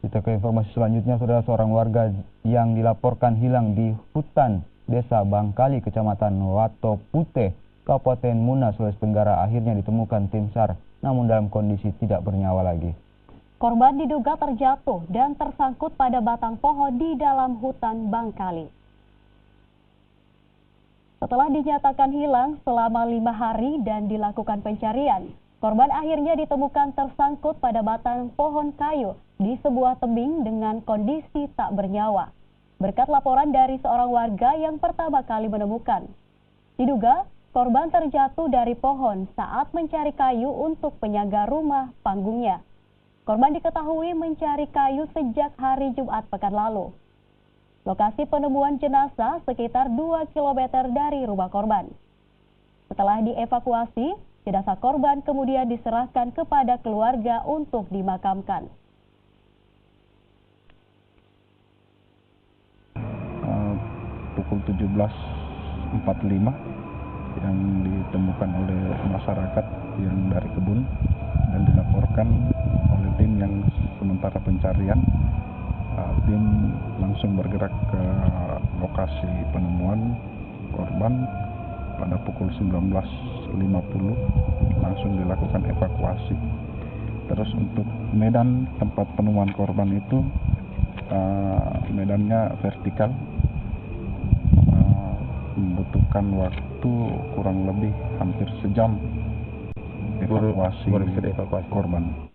Kita ke informasi selanjutnya, saudara. Seorang warga yang dilaporkan hilang di hutan Desa Bangkali, Kecamatan Wato Putih, Kabupaten Muna, Sulawesi Tenggara, akhirnya ditemukan tim SAR, namun dalam kondisi tidak bernyawa lagi. Korban diduga terjatuh dan tersangkut pada batang pohon di dalam hutan Bangkali. Setelah dinyatakan hilang selama 5 hari dan dilakukan pencarian, korban akhirnya ditemukan tersangkut pada batang pohon kayu di sebuah tebing dengan kondisi tak bernyawa. Berkat laporan dari seorang warga yang pertama kali menemukan. Diduga, korban terjatuh dari pohon saat mencari kayu untuk penyangga rumah panggungnya. Korban diketahui mencari kayu sejak hari Jumat pekan lalu. Lokasi penemuan jenazah sekitar 2 km dari rumah korban. Setelah dievakuasi, jenazah korban kemudian diserahkan kepada keluarga untuk dimakamkan. Pukul 17.45 yang ditemukan oleh masyarakat yang dari kebun dan dilaporkan oleh tim yang sementara pencarian. Tim langsung bergerak ke lokasi penemuan korban pada pukul 19.50, langsung dilakukan evakuasi. Terus untuk medan tempat penemuan korban itu medannya vertikal, membutuhkan waktu kurang lebih hampir sejam evakuasi korban.